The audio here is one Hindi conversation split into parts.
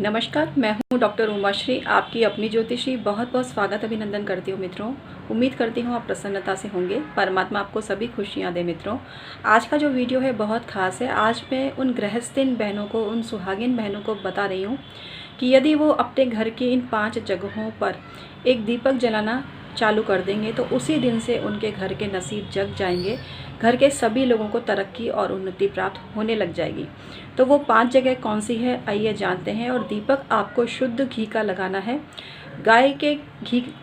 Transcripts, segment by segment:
नमस्कार, मैं हूं डॉक्टर उमाश्री, आपकी अपनी ज्योतिषी। बहुत बहुत स्वागत अभिनंदन करती हूं मित्रों। उम्मीद करती हूं आप प्रसन्नता से होंगे। परमात्मा आपको सभी खुशियां दे मित्रों। आज का जो वीडियो है बहुत ख़ास है। आज मैं उन गृहस्थीन बहनों को, उन सुहागिन बहनों को बता रही हूँ कि यदि वो अपने घर की इन 5 जगहों पर एक दीपक जलाना चालू कर देंगे तो उसी दिन से उनके घर के नसीब जग जाएंगे। घर के सभी लोगों को तरक्की और उन्नति प्राप्त होने लग जाएगी। तो वो 5 जगह कौन सी है, आइए जानते हैं। और दीपक आपको शुद्ध घी का लगाना है। गाय के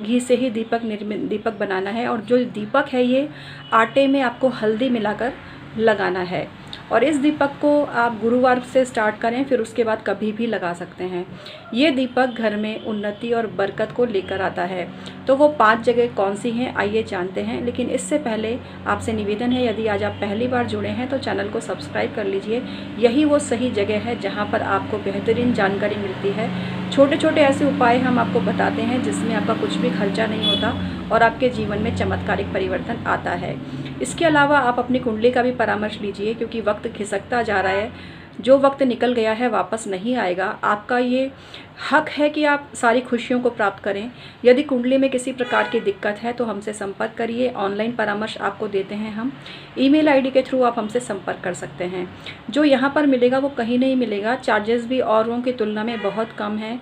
घी से ही दीपक बनाना है। और जो दीपक है ये आटे में आपको हल्दी मिलाकर लगाना है। और इस दीपक को आप गुरुवार से स्टार्ट करें, फिर उसके बाद कभी भी लगा सकते हैं। ये दीपक घर में उन्नति और बरकत को लेकर आता है। तो वो 5 जगह कौन सी हैं, आइए जानते हैं। लेकिन इससे पहले आपसे निवेदन है, यदि आज आप पहली बार जुड़े हैं तो चैनल को सब्सक्राइब कर लीजिए। यही वो सही जगह है जहाँ पर आपको बेहतरीन जानकारी मिलती है। छोटे छोटे ऐसे उपाय हम आपको बताते हैं जिसमें आपका कुछ भी खर्चा नहीं होता और आपके जीवन में चमत्कारिक परिवर्तन आता है। इसके अलावा आप अपनी कुंडली का भी परामर्श लीजिए, क्योंकि वक्त खिसकता जा रहा है। जो वक्त निकल गया है वापस नहीं आएगा। आपका ये हक है कि आप सारी खुशियों को प्राप्त करें। यदि कुंडली में किसी प्रकार की दिक्कत है तो हमसे संपर्क करिए। ऑनलाइन परामर्श आपको देते हैं हम। ईमेल आईडी के थ्रू आप हमसे संपर्क कर सकते हैं। जो यहाँ पर मिलेगा वो कहीं नहीं मिलेगा। चार्जेस भी औरों की तुलना में बहुत कम है,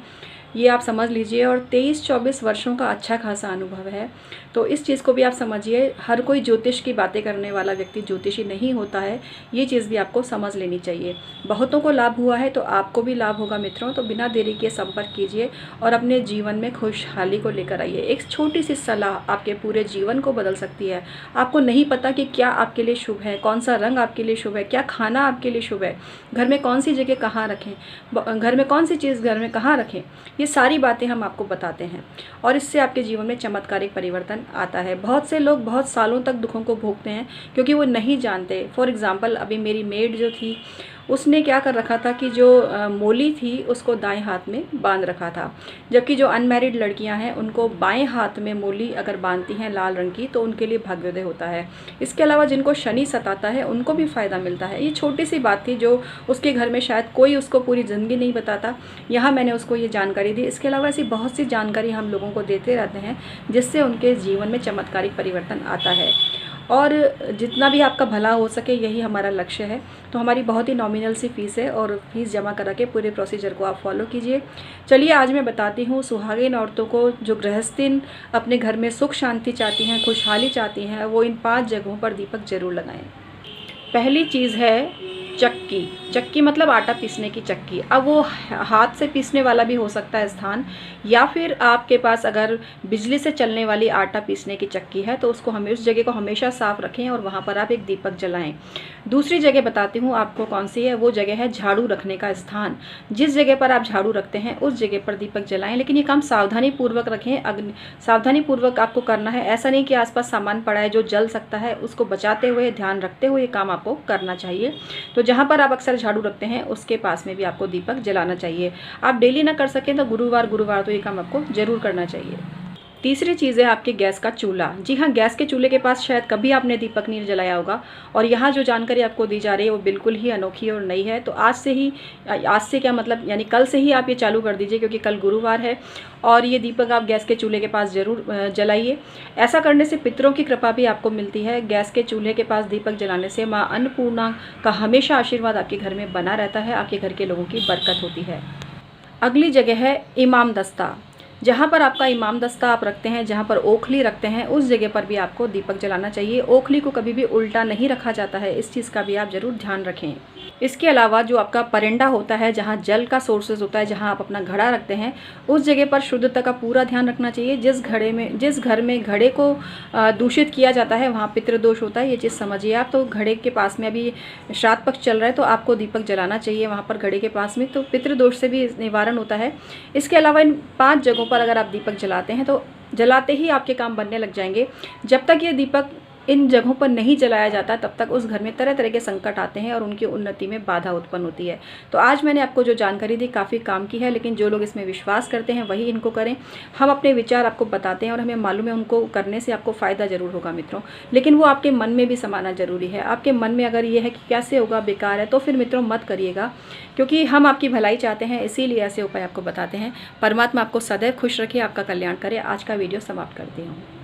ये आप समझ लीजिए। और 23-24 वर्षों का अच्छा खासा अनुभव है, तो इस चीज़ को भी आप समझिए। हर कोई ज्योतिष की बातें करने वाला व्यक्ति ज्योतिषी नहीं होता है, ये चीज़ भी आपको समझ लेनी चाहिए। बहुतों को लाभ हुआ है तो आपको भी लाभ होगा मित्रों। तो बिना देरी के संपर्क कीजिए और अपने जीवन में खुशहाली को लेकर आइए। एक छोटी सी सलाह आपके पूरे जीवन को बदल सकती है। आपको नहीं पता कि क्या आपके लिए शुभ है, कौन सा रंग आपके लिए शुभ है, क्या खाना आपके लिए शुभ है, घर में कौन सी जगह कहाँ रखें, घर में कौन सी चीज़ घर में कहाँ रखें, ये सारी बातें हम आपको बताते हैं। और इससे आपके जीवन में चमत्कारिक परिवर्तन आता है। बहुत से लोग बहुत सालों तक दुखों को भोगते हैं क्योंकि वो नहीं जानते। फॉर एग्जांपल, अभी मेरी मेड जो थी उसने क्या कर रखा था कि जो मोली थी उसको दाएं हाथ में बांध रखा था, जबकि जो अनमैरिड लड़कियां हैं उनको बाएं हाथ में मोली अगर बांधती हैं लाल रंग की तो उनके लिए भाग्योदय होता है। इसके अलावा जिनको शनि सताता है उनको भी फ़ायदा मिलता है। ये छोटी सी बात थी जो उसके घर में शायद कोई उसको पूरी ज़िंदगी नहीं बताता, यहाँ मैंने उसको ये जानकारी दी। इसके अलावा ऐसी बहुत सी जानकारी हम लोगों को देते रहते हैं जिससे उनके जीवन में चमत्कारिक परिवर्तन आता है। और जितना भी आपका भला हो सके यही हमारा लक्ष्य है। तो हमारी बहुत ही नॉमिनल सी फ़ीस है और फीस जमा करा के पूरे प्रोसीजर को आप फॉलो कीजिए। चलिए आज मैं बताती हूँ सुहागिन औरतों को जो गृहस्थीन अपने घर में सुख शांति चाहती हैं, खुशहाली चाहती हैं, वो इन 5 जगहों पर दीपक जरूर लगाएं। पहली चीज़ है चक्की। चक्की मतलब आटा पीसने की चक्की। अब वो हाथ से पीसने वाला भी हो सकता है स्थान, या फिर आपके पास अगर बिजली से चलने वाली आटा पीसने की चक्की है तो उसको उस जगह को हमेशा साफ़ रखें और वहाँ पर आप एक दीपक जलाएं। दूसरी जगह बताती हूँ आपको कौन सी है। वो जगह है झाड़ू रखने का स्थान। जिस जगह पर आप झाड़ू रखते हैं उस जगह पर दीपक जलाएं, लेकिन ये काम सावधानी पूर्वक रखें। सावधानी पूर्वक आपको करना है। ऐसा नहीं कि आसपास सामान पड़ा है जो जल सकता है, उसको बचाते हुए, ध्यान रखते हुए ये काम आपको करना चाहिए। तो जहाँ पर आप अक्सर झाड़ू रखते हैं उसके पास में भी आपको दीपक जलाना चाहिए। आप डेली ना कर सकें तो गुरुवार तो ये काम आपको जरूर करना चाहिए। तीसरी चीज़ है आपके गैस का चूल्हा। जी हाँ, गैस के चूल्हे के पास शायद कभी आपने दीपक नहीं जलाया होगा। और यहाँ जो जानकारी आपको दी जा रही है वो बिल्कुल ही अनोखी और नई है। तो आज से क्या मतलब, यानी कल से ही आप ये चालू कर दीजिए, क्योंकि कल गुरुवार है। और ये दीपक आप गैस के चूल्हे के पास ज़रूर जलाइए। ऐसा करने से पितरों की कृपा भी आपको मिलती है। गैस के चूल्हे के पास दीपक जलाने से माँ अन्नपूर्णा का हमेशा आशीर्वाद आपके घर में बना रहता है। आपके घर के लोगों की बरकत होती है। अगली जगह है इमाम दस्ता। जहाँ पर आपका इमाम दस्ता आप रखते हैं, जहाँ पर ओखली रखते हैं, उस जगह पर भी आपको दीपक जलाना चाहिए। ओखली को कभी भी उल्टा नहीं रखा जाता है, इस चीज़ का भी आप ज़रूर ध्यान रखें। इसके अलावा जो आपका परिंदा होता है, जहाँ जल का सोर्सेज होता है, जहाँ आप अपना घड़ा रखते हैं, उस जगह पर शुद्धता का पूरा ध्यान रखना चाहिए। जिस घर में घड़े को दूषित किया जाता है वहाँ पितृदोष होता है, ये चीज़ समझिए आप। तो घड़े के पास में अभी श्राद्ध पक्ष चल रहा है तो आपको दीपक जलाना चाहिए वहाँ पर घड़े के पास में, तो पितृदोष से भी निवारण होता है। इसके अलावा इन 5 जगहों पर अगर आप दीपक जलाते हैं तो जलाते ही आपके काम बनने लग जाएंगे। जब तक ये दीपक इन जगहों पर नहीं जलाया जाता तब तक उस घर में तरह तरह के संकट आते हैं और उनकी उन्नति में बाधा उत्पन्न होती है। तो आज मैंने आपको जो जानकारी दी काफ़ी काम की है, लेकिन जो लोग इसमें विश्वास करते हैं वही इनको करें। हम अपने विचार आपको बताते हैं और हमें मालूम है उनको करने से आपको फ़ायदा ज़रूर होगा मित्रों, लेकिन वो आपके मन में भी समाना ज़रूरी है। आपके मन में अगर ये है कि कैसे होगा, बेकार है, तो फिर मित्रों मत करिएगा, क्योंकि हम आपकी भलाई चाहते हैं, इसीलिए ऐसे उपाय आपको बताते हैं। परमात्मा आपको सदैव खुश रखे, आपका कल्याण करे। आज का वीडियो समाप्त करती हूँ।